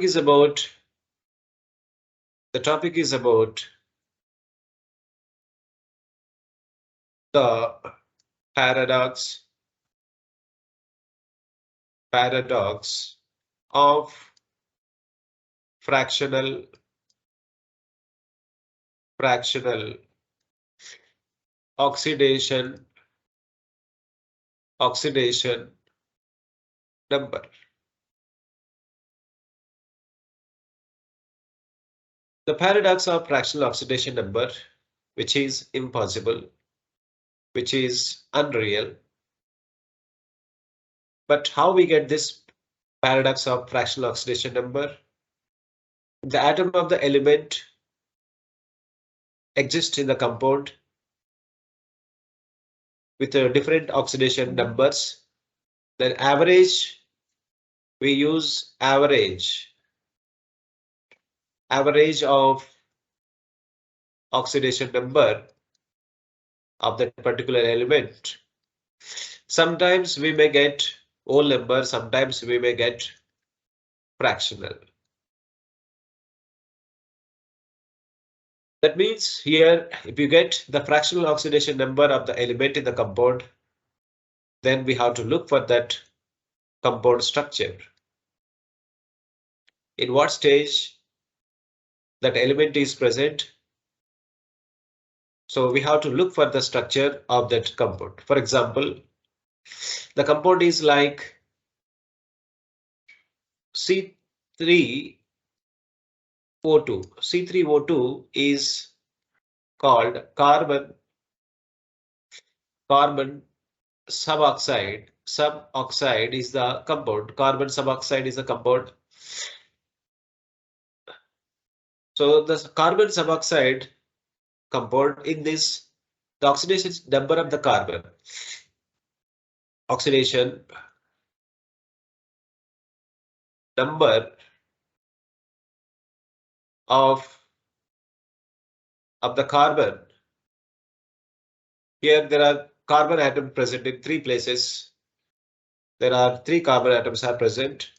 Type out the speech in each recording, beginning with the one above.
is about the topic is about the paradox of fractional oxidation number. The paradox of fractional oxidation number, which is impossible, which is unreal. But how we get this paradox of fractional oxidation number? The atom of the element exists in the compound with different oxidation numbers. Then average, we use average of oxidation number of that particular element. Sometimes we may get whole number, sometimes we may get fractional. That means here, if you get the fractional oxidation number of the element in the compound, then we have to look for that compound structure. In what stage that element is present? So we have to look for the structure of that compound. For example, the compound is like C3O2. C3O2 is called carbon suboxide. Suboxide is the compound. Carbon suboxide is the compound. So the carbon suboxide compound, in this, the oxidation number of the carbon, oxidation number of the carbon. Here there are carbon atoms present in three places. There are three carbon atoms are present.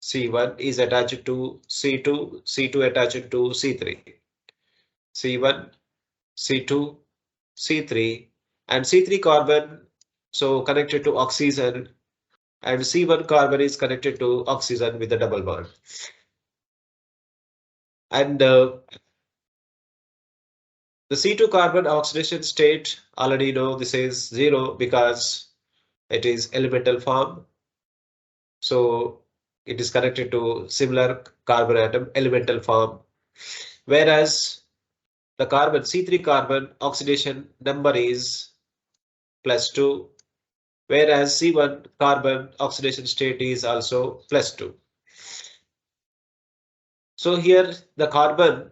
C1 is attached to C2, C2 attached to C3. C1, C2, C3, and C3 carbon so connected to oxygen, and C1 carbon is connected to oxygen with a double bond. And the C2 carbon oxidation state, already know this is 0 because it is elemental form. So it is connected to similar carbon atom elemental form. Whereas the carbon C3 carbon oxidation number is +2, whereas C1 carbon oxidation state is also +2. So here the carbon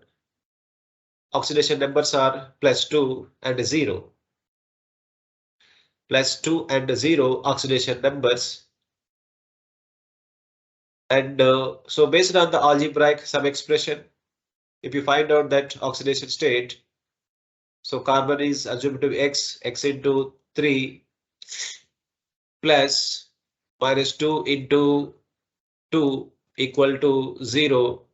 oxidation numbers are +2 and 0. +2 and 0 oxidation numbers. And so based on the algebraic sum expression, if you find out that oxidation state, so carbon is assumed to be x into 3 plus -2 into 2 equal to 0,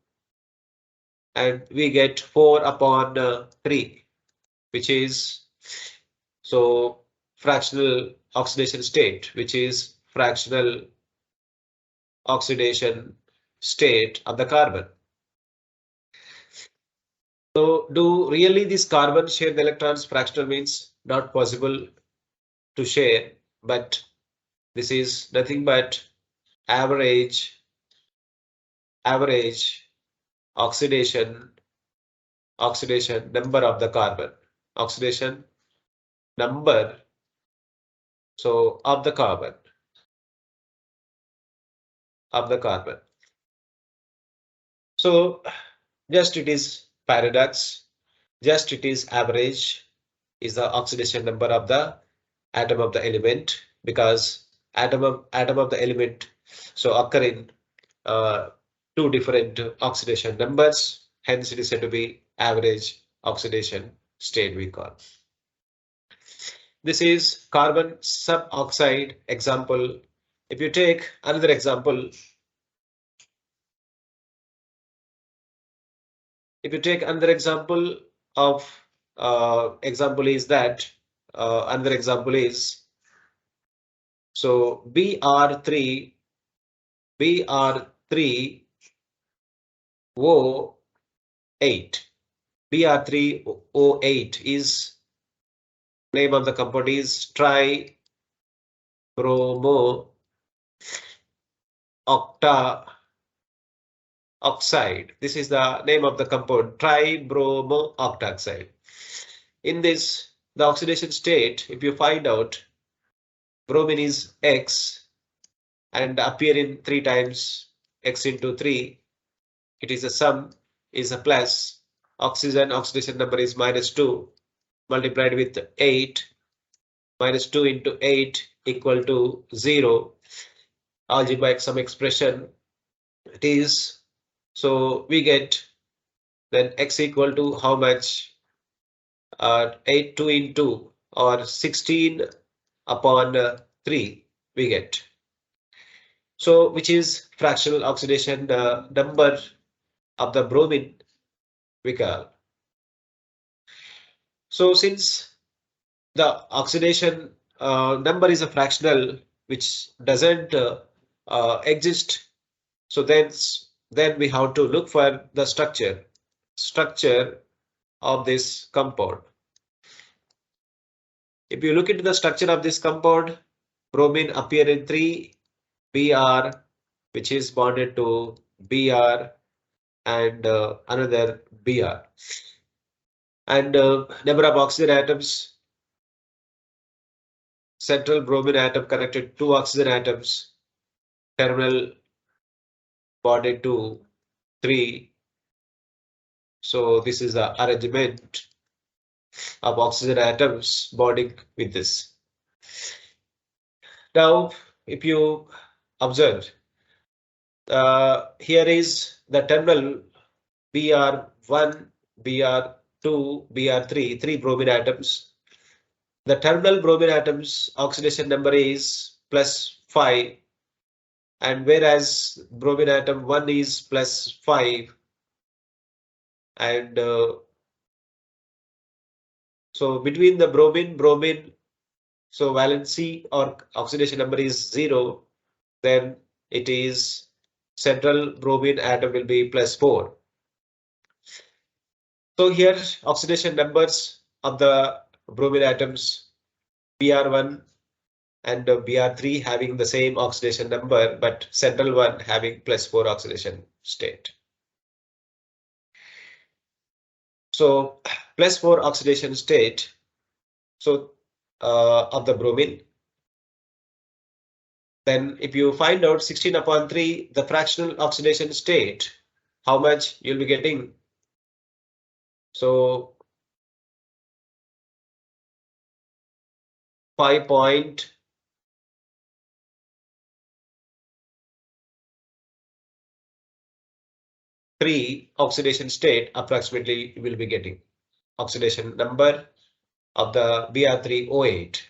and we get 4 upon 3, which is so fractional oxidation state, which is fractional oxidation state of the carbon. So do really this carbon share the electrons? Fractional means not possible to share, but this is nothing but average oxidation number of the carbon, oxidation number so of the carbon. So just it is paradox, just it is average is the oxidation number of the atom of the element, because atom of the element so occur in two different oxidation numbers, hence it is said to be average oxidation state we call. This is carbon suboxide example. If you take another example, If you take another example of example is that another example is so Br3 Br3O8 Br3O8 is name of the compound is tribromo octa oxide. This is the name of the compound tribromo octoxide. In this, the oxidation state, if you find out bromine is X and appear in 3 times X into 3, it is a sum is a plus. Oxidation number is -2 multiplied with 8 -2 into 8 equal to 0. Algebraic sum expression it is. So we get then X equal to how much? 8 2 into or 16 upon 3 we get. So which is fractional oxidation number of the bromine we call. So since the oxidation number is a fractional which doesn't exist, so then we have to look for the structure of this compound. If you look into the structure of this compound, bromine appear in 3 Br, which is bonded to Br and another Br. And number of oxygen atoms, central bromine atom connected to oxygen atoms, terminal bonded to 3. So this is the arrangement of oxygen atoms bonding with this. Now, if you observe, here is the terminal Br1, Br2, Br3, 3 bromine atoms. The terminal bromine atoms oxidation number is +5, and whereas bromine atom 1 is +5, and so between the bromine, so valency or oxidation number is 0, then it is central bromine atom will be +4. So here oxidation numbers of the bromine atoms Br1 and Br3 having the same oxidation number, but central one having +4 oxidation state. So +4 oxidation state, so of the bromine. Then if you find out 16 upon 3, the fractional oxidation state, how much you'll be getting? So 5.3 oxidation state approximately you will be getting oxidation number of the Br3O8.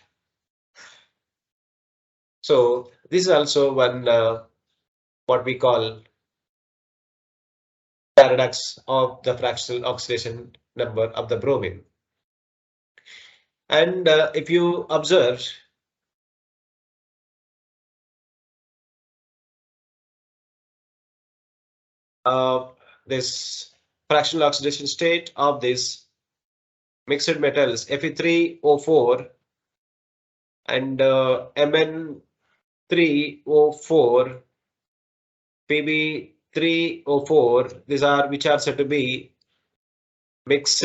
So this is also one what we call paradox of the fractional oxidation number of the bromine. And if you observe, this fractional oxidation state of this mixed metals Fe3O4 and Mn3O4, Pb3O4, these are which are said to be mixed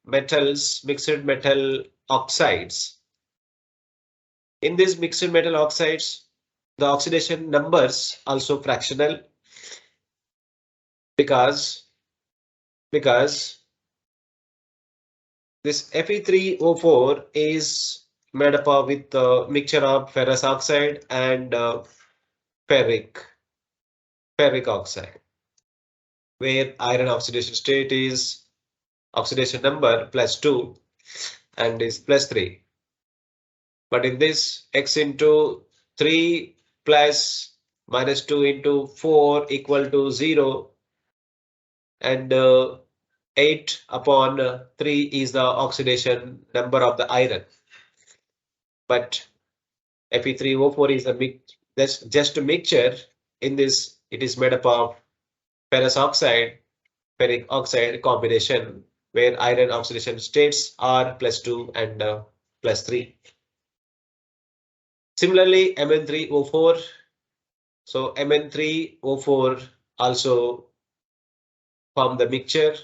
metals, mixed metal oxides. In these mixed metal oxides, the oxidation numbers also fractional because this Fe3O4 is made up of with a mixture of ferrous oxide and ferric oxide, where iron oxidation state is oxidation number +2 and is +3. But in this X into 3 plus -2 into 4 equal to 0. and 8/3 is the oxidation number of the iron. But Fe3O4 is that's just a mixture. In this, it is made up of ferrous oxide, ferric oxide combination, where iron oxidation states are +2 and +3. Similarly, Mn3O4. So Mn3O4 also form the mixture.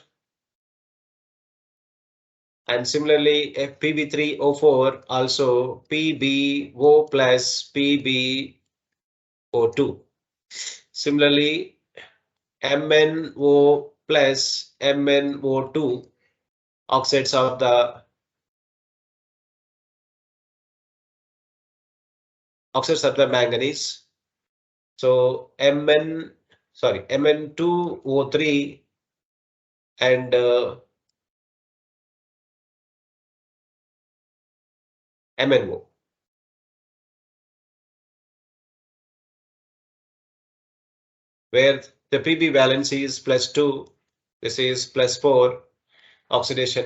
And similarly, Pb3O4 also PbO plus PbO2. Similarly, MnO plus MnO2 oxides of the manganese. So Mn2O3 and MnO. Where the Pb valence is +2, this is +4, oxidation